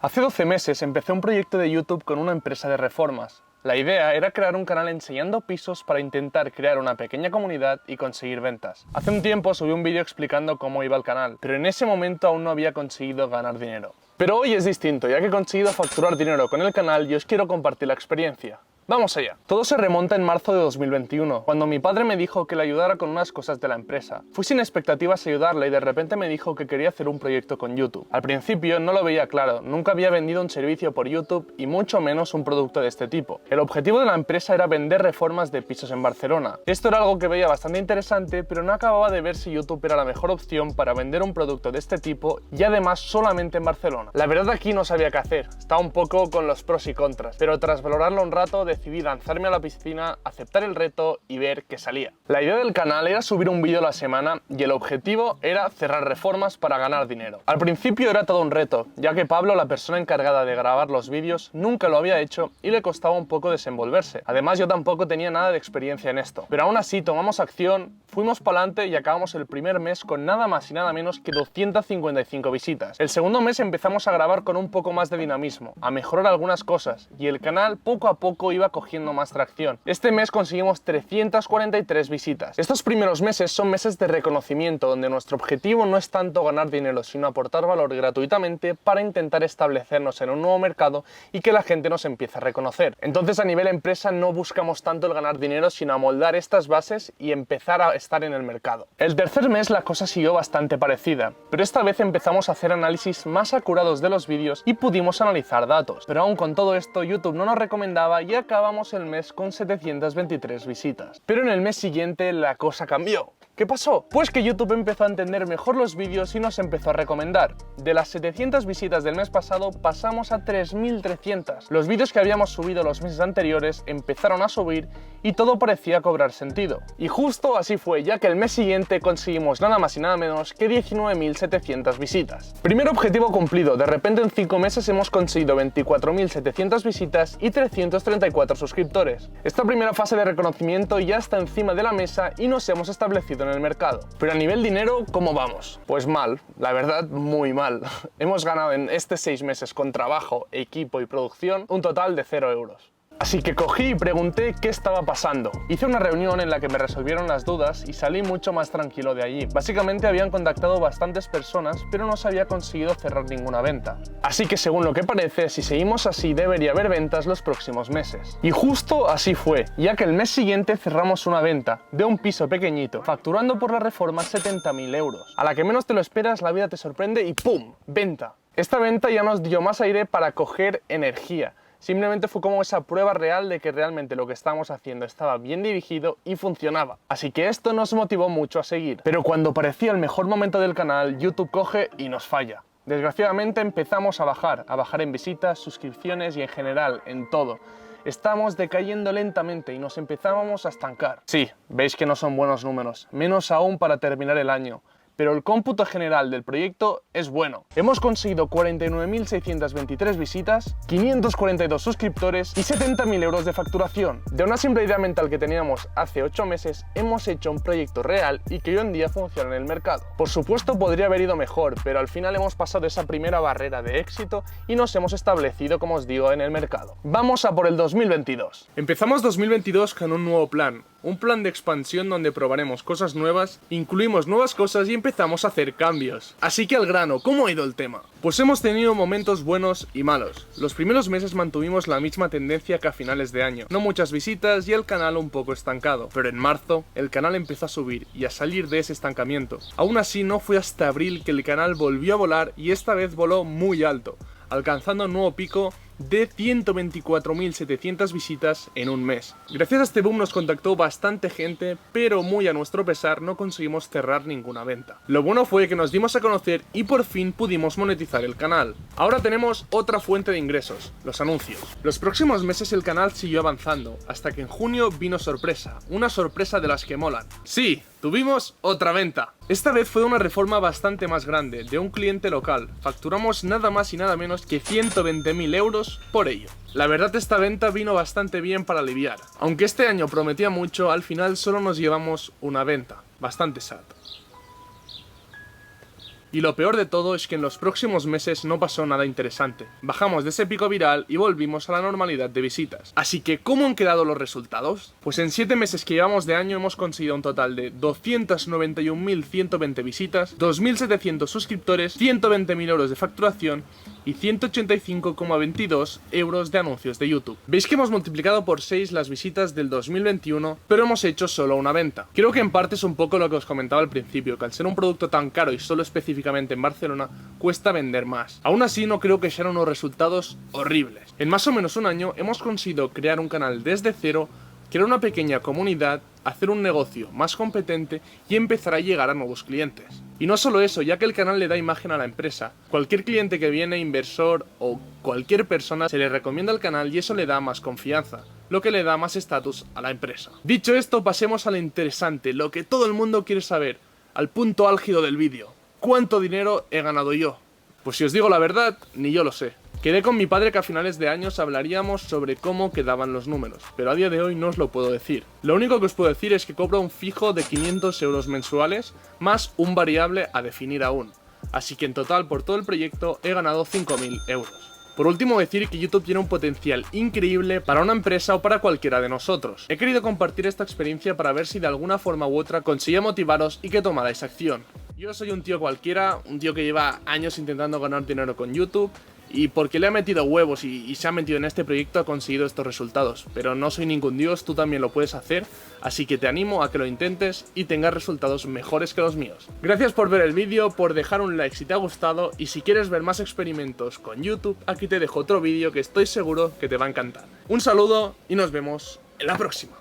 Hace 12 meses empecé un proyecto de YouTube con una empresa de reformas. La idea era crear un canal enseñando pisos para intentar crear una pequeña comunidad y conseguir ventas. Hace un tiempo subí un vídeo explicando cómo iba el canal, pero en ese momento aún no había conseguido ganar dinero. Pero hoy es distinto, ya que he conseguido facturar dinero con el canal y os quiero compartir la experiencia. ¡Vamos allá! Todo se remonta en marzo de 2021, cuando mi padre me dijo que le ayudara con unas cosas de la empresa. Fui sin expectativas a ayudarle y de repente me dijo que quería hacer un proyecto con YouTube. Al principio no lo veía claro, nunca había vendido un servicio por YouTube y mucho menos un producto de este tipo. El objetivo de la empresa era vender reformas de pisos en Barcelona. Esto era algo que veía bastante interesante, pero no acababa de ver si YouTube era la mejor opción para vender un producto de este tipo y además solamente en Barcelona. La verdad aquí no sabía qué hacer, estaba un poco con los pros y contras, pero tras valorarlo un rato decidí lanzarme a la piscina, aceptar el reto y ver qué salía. La idea del canal era subir un vídeo a la semana y el objetivo era cerrar reformas para ganar dinero. Al principio era todo un reto, ya que Pablo, la persona encargada de grabar los vídeos, nunca lo había hecho y le costaba un poco desenvolverse. Además yo tampoco tenía nada de experiencia en esto. Pero aún así tomamos acción, fuimos para adelante y acabamos el primer mes con nada más y nada menos que 255 visitas. El segundo mes empezamos a grabar con un poco más de dinamismo, a mejorar algunas cosas y el canal poco a poco iba cogiendo más tracción. Este mes conseguimos 343 visitas. Estos primeros meses son meses de reconocimiento donde nuestro objetivo no es tanto ganar dinero sino aportar valor gratuitamente para intentar establecernos en un nuevo mercado y que la gente nos empiece a reconocer. Entonces a nivel empresa no buscamos tanto el ganar dinero sino amoldar estas bases y empezar a estar en el mercado. El tercer mes la cosa siguió bastante parecida, pero esta vez empezamos a hacer análisis más acurados de los vídeos y pudimos analizar datos. Pero aún con todo esto YouTube no nos recomendaba y acabamos el mes con 723 visitas. Pero en el mes siguiente la cosa cambió. ¿Qué pasó? Pues que YouTube empezó a entender mejor los vídeos y nos empezó a recomendar. De las 700 visitas del mes pasado pasamos a 3300. Los vídeos que habíamos subido los meses anteriores empezaron a subir y todo parecía cobrar sentido. Y justo así fue, ya que el mes siguiente conseguimos nada más y nada menos que 19.700 visitas. Primer objetivo cumplido, de repente en 5 meses hemos conseguido 24.700 visitas y 334 suscriptores. Esta primera fase de reconocimiento ya está encima de la mesa y nos hemos establecido en el mercado. Pero a nivel dinero, ¿cómo vamos? Pues mal, la verdad muy mal. Hemos ganado en estos 6 meses con trabajo, equipo y producción un total de 0 euros. Así que cogí y pregunté qué estaba pasando. Hice una reunión en la que me resolvieron las dudas y salí mucho más tranquilo de allí. Básicamente habían contactado bastantes personas, pero no se había conseguido cerrar ninguna venta. Así que según lo que parece, si seguimos así debería haber ventas los próximos meses. Y justo así fue, ya que el mes siguiente cerramos una venta de un piso pequeñito, facturando por la reforma 70.000 euros. A la que menos te lo esperas, la vida te sorprende y ¡pum! ¡Venta! Esta venta ya nos dio más aire para coger energía. Simplemente fue como esa prueba real de que realmente lo que estábamos haciendo estaba bien dirigido y funcionaba. Así que esto nos motivó mucho a seguir. Pero cuando parecía el mejor momento del canal, YouTube coge y nos falla. Desgraciadamente empezamos a bajar en visitas, suscripciones y en general, en todo. Estamos decayendo lentamente y nos empezábamos a estancar. Sí, veis que no son buenos números, menos aún para terminar el año. Pero el cómputo general del proyecto es bueno. Hemos conseguido 49.623 visitas, 542 suscriptores y 70.000 euros de facturación. De una simple idea mental que teníamos hace 8 meses, hemos hecho un proyecto real y que hoy en día funciona en el mercado. Por supuesto podría haber ido mejor, pero al final hemos pasado esa primera barrera de éxito y nos hemos establecido, como os digo, en el mercado. Vamos a por el 2022. Empezamos 2022 con un nuevo plan. Un plan de expansión donde probaremos cosas nuevas, incluimos nuevas cosas y empezamos a hacer cambios. Así que al grano, ¿cómo ha ido el tema? Pues hemos tenido momentos buenos y malos. Los primeros meses mantuvimos la misma tendencia que a finales de año. No muchas visitas y el canal un poco estancado. Pero en marzo, el canal empezó a subir y a salir de ese estancamiento. Aún así, no fue hasta abril que el canal volvió a volar y esta vez voló muy alto, alcanzando un nuevo pico de 124.700 visitas en un mes. Gracias a este boom nos contactó bastante gente, pero muy a nuestro pesar no conseguimos cerrar ninguna venta. Lo bueno fue que nos dimos a conocer y por fin pudimos monetizar el canal. Ahora tenemos otra fuente de ingresos, los anuncios. Los próximos meses el canal siguió avanzando, hasta que en junio vino sorpresa, una sorpresa de las que molan. Sí, tuvimos otra venta. Esta vez fue una reforma bastante más grande, de un cliente local. Facturamos nada más y nada menos que 120.000 euros por ello. La verdad esta venta vino bastante bien para aliviar. Aunque este año prometía mucho, al final solo nos llevamos una venta. Bastante sad. Y lo peor de todo es que en los próximos meses no pasó nada interesante. Bajamos de ese pico viral y volvimos a la normalidad de visitas. Así que, ¿cómo han quedado los resultados? Pues en 7 meses que llevamos de año hemos conseguido un total de 291.120 visitas, 2.700 suscriptores, 120.000 euros de facturación y 185,22 euros de anuncios de YouTube. Veis que hemos multiplicado por 6 las visitas del 2021, pero hemos hecho solo una venta. Creo que en parte es un poco lo que os comentaba al principio, que al ser un producto tan caro y solo específicamente en Barcelona, cuesta vender más. Aún así no creo que sean unos resultados horribles. En más o menos un año hemos conseguido crear un canal desde cero, crear una pequeña comunidad, hacer un negocio más competente y empezar a llegar a nuevos clientes. Y no solo eso, ya que el canal le da imagen a la empresa. Cualquier cliente que viene, inversor o cualquier persona, se le recomienda el canal y eso le da más confianza, lo que le da más estatus a la empresa. Dicho esto, pasemos a lo interesante, lo que todo el mundo quiere saber, al punto álgido del vídeo. ¿Cuánto dinero he ganado yo? Pues si os digo la verdad, ni yo lo sé. Quedé con mi padre que a finales de años hablaríamos sobre cómo quedaban los números, pero a día de hoy no os lo puedo decir. Lo único que os puedo decir es que cobro un fijo de 500 euros mensuales, más un variable a definir aún. Así que en total por todo el proyecto he ganado 5.000 euros. Por último, decir que YouTube tiene un potencial increíble para una empresa o para cualquiera de nosotros. He querido compartir esta experiencia para ver si de alguna forma u otra conseguía motivaros y que tomarais acción. Yo soy un tío cualquiera, un tío que lleva años intentando ganar dinero con YouTube, y porque le ha metido huevos y se ha metido en este proyecto ha conseguido estos resultados. Pero no soy ningún dios, tú también lo puedes hacer, así que te animo a que lo intentes y tengas resultados mejores que los míos. Gracias por ver el vídeo, por dejar un like si te ha gustado, y si quieres ver más experimentos con YouTube, aquí te dejo otro vídeo que estoy seguro que te va a encantar. Un saludo y nos vemos en la próxima.